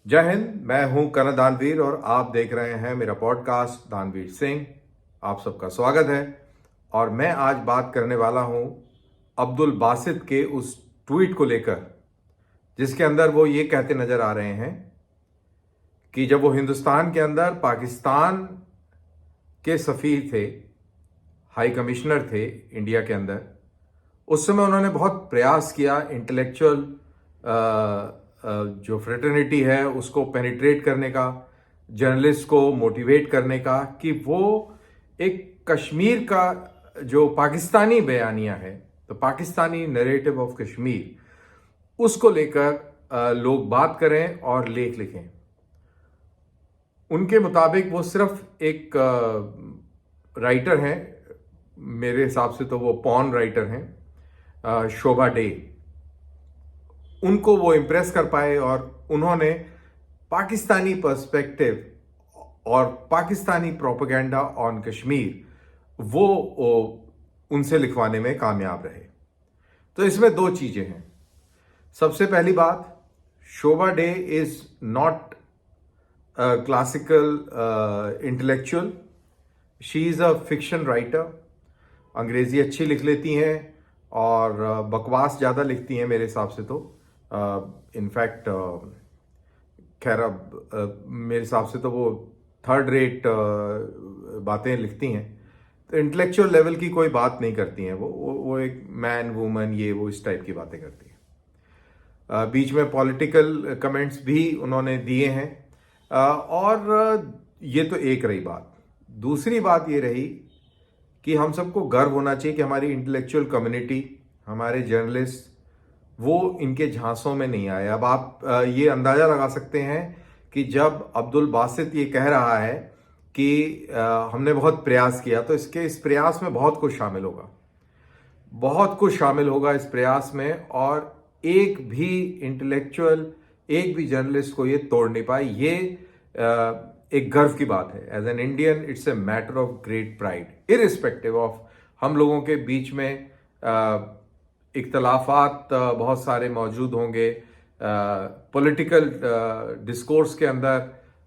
जय हिंद। मैं हूं करण दानवीर और आप देख रहे हैं मेरा पॉडकास्ट दानवीर सिंह। आप सबका स्वागत है। और मैं आज बात करने वाला हूं अब्दुल बासित के उस ट्वीट को लेकर जिसके अंदर वो ये कहते नजर आ रहे हैं कि जब वो हिंदुस्तान के अंदर पाकिस्तान के सफीर थे, हाई कमिश्नर थे इंडिया के अंदर, उस समय उन्होंने बहुत प्रयास किया इंटेलेक्चुअल जो फ्रेटर्निटी है उसको पेनिट्रेट करने का, जर्नलिस्ट को मोटिवेट करने का कि वो एक कश्मीर का जो पाकिस्तानी बयानिया है, तो पाकिस्तानी नरेटिव ऑफ कश्मीर, उसको लेकर लोग बात करें और लेख लिखें। उनके मुताबिक वो सिर्फ एक राइटर हैं, मेरे हिसाब से तो वो पॉन राइटर हैं, शोभा डे। उनको वो इम्प्रेस कर पाए और उन्होंने पाकिस्तानी पर्सपेक्टिव और पाकिस्तानी प्रोपेगेंडा ऑन कश्मीर वो उनसे लिखवाने में कामयाब रहे। तो इसमें दो चीजें हैं। सबसे पहली बात, Shobhaa De is not classical intellectual, she is a fiction writer. अंग्रेजी अच्छी लिख लेती हैं और बकवास ज़्यादा लिखती हैं मेरे हिसाब से। तो इनफैक्ट खैर अब मेरे हिसाब से तो वो थर्ड रेट बातें लिखती हैं। तो इंटेलेक्चुअल लेवल की कोई बात नहीं करती हैं वो एक मैन वुमन ये वो इस टाइप की बातें करती हैं। बीच में पॉलिटिकल कमेंट्स भी उन्होंने दिए हैं। और ये तो एक रही बात। दूसरी बात ये रही कि हम सबको गर्व होना चाहिए कि हमारी इंटेलेक्चुअल कम्युनिटी, हमारे जर्नलिस्ट, वो इनके झांसों में नहीं आए। अब आप ये अंदाज़ा लगा सकते हैं कि जब अब्दुल बासित ये कह रहा है कि हमने बहुत प्रयास किया, तो इस प्रयास में बहुत कुछ शामिल होगा, बहुत कुछ शामिल होगा इस प्रयास में। और एक भी इंटेलेक्चुअल, एक भी जर्नलिस्ट को ये तोड़ नहीं पाए। ये एक गर्व की बात है। As an Indian it's a matter of great pride, irrespective of हम लोगों के बीच में इख्तलाफात बहुत सारे मौजूद होंगे, पॉलिटिकल डिस्कोर्स के अंदर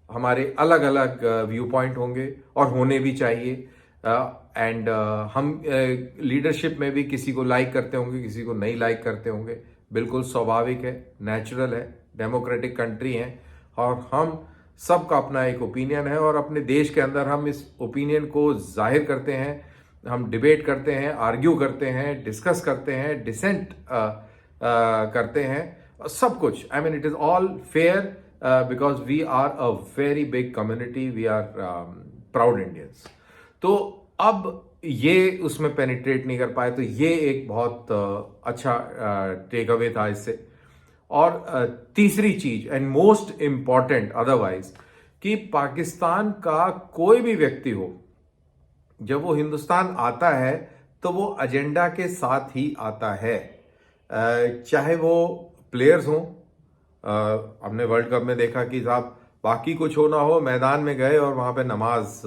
हमारे अलग अलग व्यू पॉइंट होंगे और होने भी चाहिए। एंड हम लीडरशिप में भी किसी को लाइक करते होंगे, किसी को नहीं लाइक करते होंगे। बिल्कुल स्वाभाविक है, नेचुरल है, डेमोक्रेटिक कंट्री है और हम सबका अपना एक ओपिनियन है और अपने देश के अंदर हम इस ओपिनियन को जाहिर करते हैं। हम डिबेट करते हैं, आर्ग्यू करते हैं, डिस्कस करते हैं, डिसेंट करते हैं, सब कुछ। I mean it is all fair because we are a very big community, we are proud Indians. तो अब ये उसमें पेनिट्रेट नहीं कर पाए, तो ये एक बहुत अच्छा टेक अवे था इससे। और तीसरी चीज एंड मोस्ट इंपॉर्टेंट अदरवाइज, कि पाकिस्तान का कोई भी व्यक्ति हो, जब वो हिंदुस्तान आता है तो वो एजेंडा के साथ ही आता है। चाहे वो प्लेयर्स हों, हमने वर्ल्ड कप में देखा कि साहब बाकी कुछ हो ना हो, मैदान में गए और वहाँ पे नमाज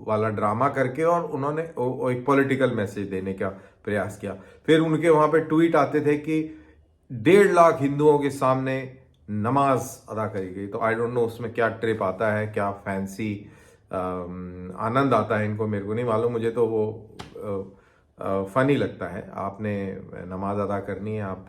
वाला ड्रामा करके और उन्होंने एक पॉलिटिकल मैसेज देने का प्रयास किया। फिर उनके वहाँ पे ट्वीट आते थे कि 1.5 लाख हिंदुओं के सामने नमाज अदा करी गई। तो आई डोंट नो उसमें क्या ट्रिप आता है, क्या फैंसी आनंद आता है इनको, मेरे को नहीं मालूम। मुझे तो वो फनी लगता है। आपने नमाज अदा करनी है, आप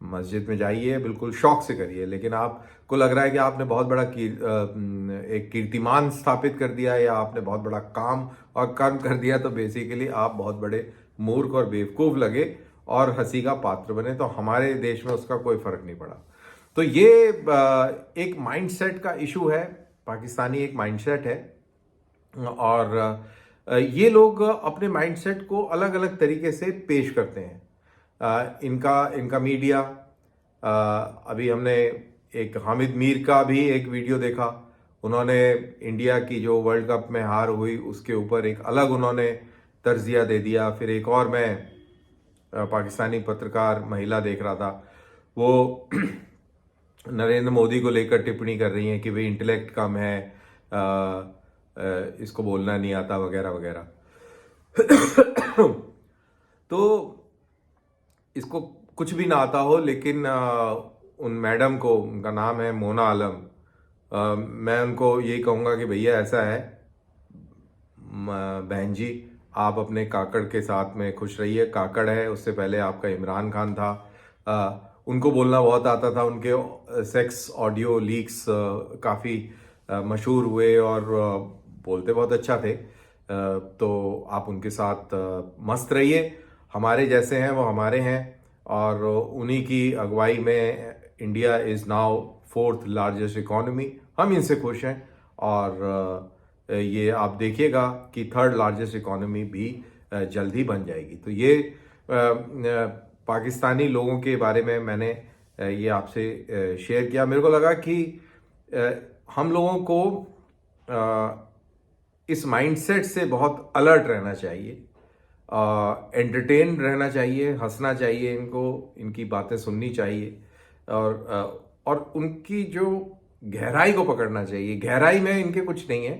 मस्जिद में जाइए, बिल्कुल शौक से करिए, लेकिन आपको लग रहा है कि आपने बहुत बड़ा एक कीर्तिमान स्थापित कर दिया या आपने बहुत बड़ा काम और कर्म कर दिया, तो बेसिकली आप बहुत बड़े मूर्ख और बेवकूफ़ लगे और हंसी का पात्र बने। तो हमारे देश में उसका कोई फर्क नहीं पड़ा। तो ये एक माइंडसेट का इशू है, पाकिस्तानी एक माइंडसेट है। और ये लोग अपने माइंडसेट को अलग अलग तरीके से पेश करते हैं। इनका मीडिया, अभी हमने एक हामिद मीर का भी एक वीडियो देखा। उन्होंने इंडिया की जो वर्ल्ड कप में हार हुई उसके ऊपर एक अलग उन्होंने तर्जिया दे दिया। फिर एक और मैं पाकिस्तानी पत्रकार महिला देख रहा था, वो नरेंद्र मोदी को लेकर टिप्पणी कर रही हैं कि भाई इंटेलेक्ट कम है, इसको बोलना नहीं आता वगैरह वगैरह। तो इसको कुछ भी ना आता हो, लेकिन उन मैडम को, उनका नाम है मोना आलम, मैं उनको यही कहूँगा कि भैया ऐसा है, बहन जी आप अपने काकड़ के साथ में खुश रहिए। काकड़ है, उससे पहले आपका इमरान खान था। उनको बोलना बहुत आता था, उनके सेक्स ऑडियो लीक्स काफ़ी मशहूर हुए और बोलते बहुत अच्छा थे। तो आप उनके साथ मस्त रहिए। हमारे जैसे हैं वो हमारे हैं, और उन्हीं की अगुवाई में India is now 4th largest economy. हम इनसे खुश हैं, और ये आप देखिएगा कि 3rd लार्जेस्ट इकोनॉमी भी जल्द ही बन जाएगी। तो ये पाकिस्तानी लोगों के बारे में मैंने ये आपसे शेयर किया। मेरे को लगा कि हम लोगों को इस माइंडसेट से बहुत अलर्ट रहना चाहिए, एंटरटेन रहना चाहिए, हंसना चाहिए, इनको इनकी बातें सुननी चाहिए, और उनकी जो गहराई को पकड़ना चाहिए। गहराई में इनके कुछ नहीं है,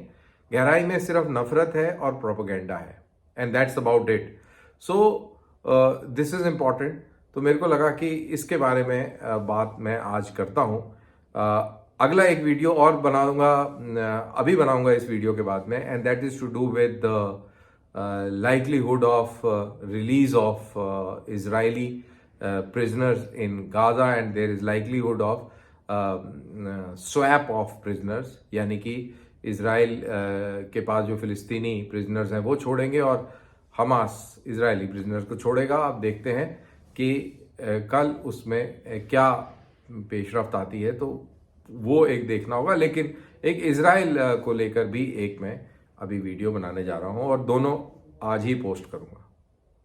गहराई में सिर्फ नफरत है और प्रोपेगेंडा है, and that's about it. So this is important. तो मेरे को लगा कि इसके बारे में बात मैं आज करता हूँ। अगला एक वीडियो और बनाऊंगा, अभी बनाऊंगा इस वीडियो के बाद में, and that is to do with likelihood of release of Israeli prisoners in Gaza, and there is likelihood of swap of prisoners, यानी कि इसराइल के पास जो फिलिस्तीनी प्रिजनर्स हैं वो छोड़ेंगे और हमास इजरायली प्रिजनर्स को छोड़ेगा। अब देखते हैं कि कल उसमें क्या पेशरफ्त आती है, तो वो एक देखना होगा। लेकिन एक इजराइल को लेकर भी एक मैं अभी वीडियो बनाने जा रहा हूं, और दोनों आज ही पोस्ट करूंगा।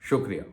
शुक्रिया।